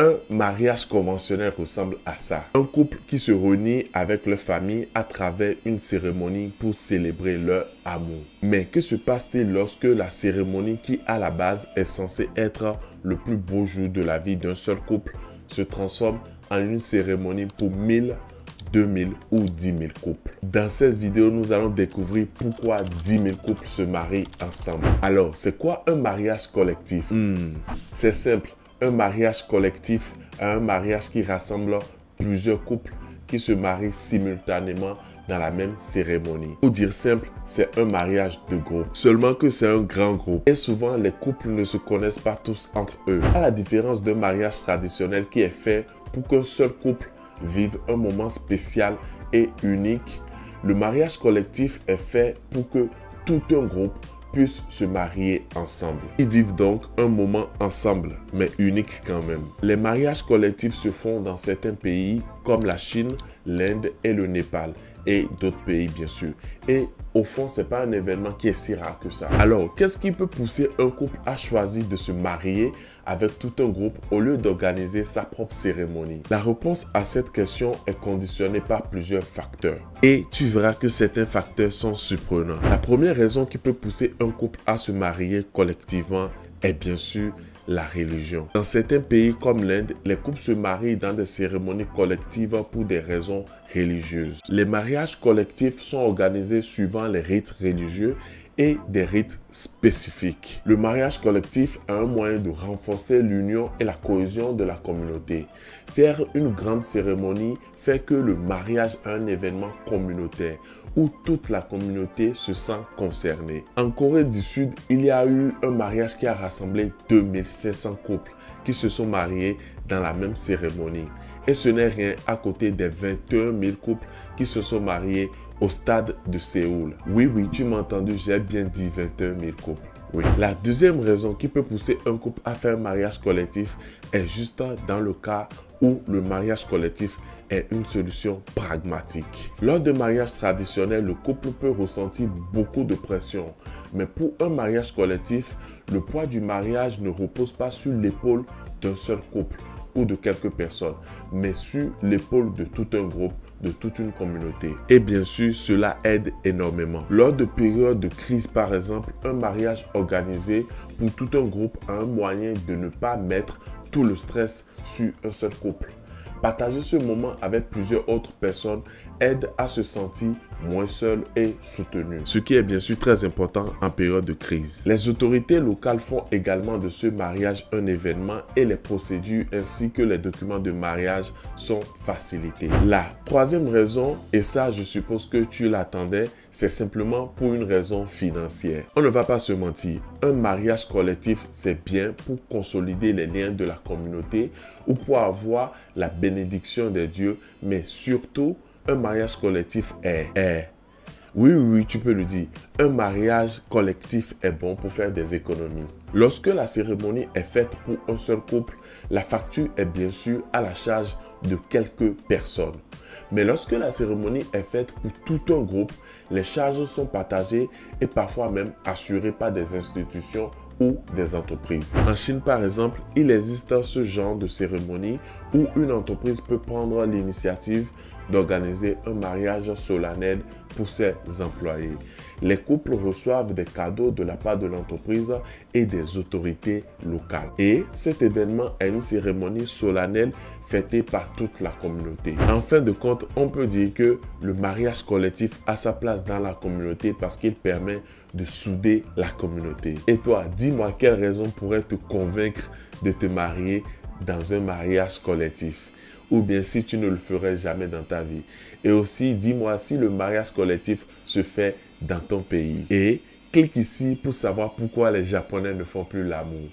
Un mariage conventionnel ressemble à ça. Un couple qui se réunit avec leur famille à travers une cérémonie pour célébrer leur amour. Mais que se passe-t-il lorsque la cérémonie qui à la base est censée être le plus beau jour de la vie d'un seul couple se transforme en une cérémonie pour 1000, 2000 ou 10 000 couples? Dans cette vidéo, nous allons découvrir pourquoi 10 000 couples se marient ensemble. Alors, c'est quoi un mariage collectif? C'est simple. Un mariage collectif est un mariage qui rassemble plusieurs couples qui se marient simultanément dans la même cérémonie. Pour dire simple, c'est un mariage de groupe. Seulement que c'est un grand groupe. Et souvent, les couples ne se connaissent pas tous entre eux. À la différence d'un mariage traditionnel qui est fait pour qu'un seul couple vive un moment spécial et unique, le mariage collectif est fait pour que tout un groupe puissent se marier ensemble. Ils vivent donc un moment ensemble, mais unique quand même. Les mariages collectifs se font dans certains pays comme la Chine, l'Inde et le Népal et d'autres pays bien sûr. Et au fond, c'est pas un événement qui est si rare que ça. Alors, qu'est-ce qui peut pousser un couple à choisir de se marier avec tout un groupe au lieu d'organiser sa propre cérémonie? La réponse à cette question est conditionnée par plusieurs facteurs. Et tu verras que certains facteurs sont surprenants. La première raison qui peut pousser un couple à se marier collectivement est bien sûr la religion. Dans certains pays comme l'Inde, les couples se marient dans des cérémonies collectives pour des raisons religieuses. Les mariages collectifs sont organisés suivant les rites religieux et des rites spécifiques. Le mariage collectif est un moyen de renforcer l'union et la cohésion de la communauté. Faire une grande cérémonie fait que le mariage est un événement communautaire où toute la communauté se sent concernée. En Corée du Sud, il y a eu un mariage qui a rassemblé 2500 couples qui se sont mariés dans la même cérémonie. Et ce n'est rien à côté des 21 000 couples qui se sont mariés au stade de Séoul. Oui, tu m'as entendu, j'ai bien dit 21 000 couples. Oui. La deuxième raison qui peut pousser un couple à faire un mariage collectif est juste dans le cas où le mariage collectif est une solution pragmatique. Lors de mariage traditionnel, le couple peut ressentir beaucoup de pression. Mais pour un mariage collectif, le poids du mariage ne repose pas sur l'épaule d'un seul couple ou de quelques personnes, mais sur l'épaule de tout un groupe, de toute une communauté. Et bien sûr, cela aide énormément. Lors de périodes de crise, par exemple, un mariage organisé pour tout un groupe a un moyen de ne pas mettre tout le stress sur un seul couple. Partager ce moment avec plusieurs autres personnes aide à se sentir moins seul et soutenu, ce qui est bien sûr très important en période de crise. Les autorités locales font également de ce mariage un événement et les procédures ainsi que les documents de mariage sont facilités. La troisième raison, et ça je suppose que tu l'attendais, c'est simplement pour une raison financière. On ne va pas se mentir, un mariage collectif c'est bien pour consolider les liens de la communauté ou pour avoir la bénédiction des dieux, mais surtout un mariage collectif oui, tu peux le dire. Un mariage collectif est bon pour faire des économies. Lorsque la cérémonie est faite pour un seul couple, la facture est bien sûr à la charge de quelques personnes. Mais lorsque la cérémonie est faite pour tout un groupe, les charges sont partagées et parfois même assurées par des institutions ou des entreprises. En Chine, par exemple, il existe ce genre de cérémonie où une entreprise peut prendre l'initiative d'organiser un mariage solennel pour ses employés. Les couples reçoivent des cadeaux de la part de l'entreprise et des autorités locales. Et cet événement est une cérémonie solennelle fêtée par toute la communauté. En fin de compte, on peut dire que le mariage collectif a sa place dans la communauté parce qu'il permet de souder la communauté. Et toi, dis-moi quelle raison pourrait te convaincre de te marier dans un mariage collectif? Ou bien si tu ne le ferais jamais dans ta vie. Et aussi, dis-moi si le mariage collectif se fait dans ton pays. Et clique ici pour savoir pourquoi les Japonais ne font plus l'amour.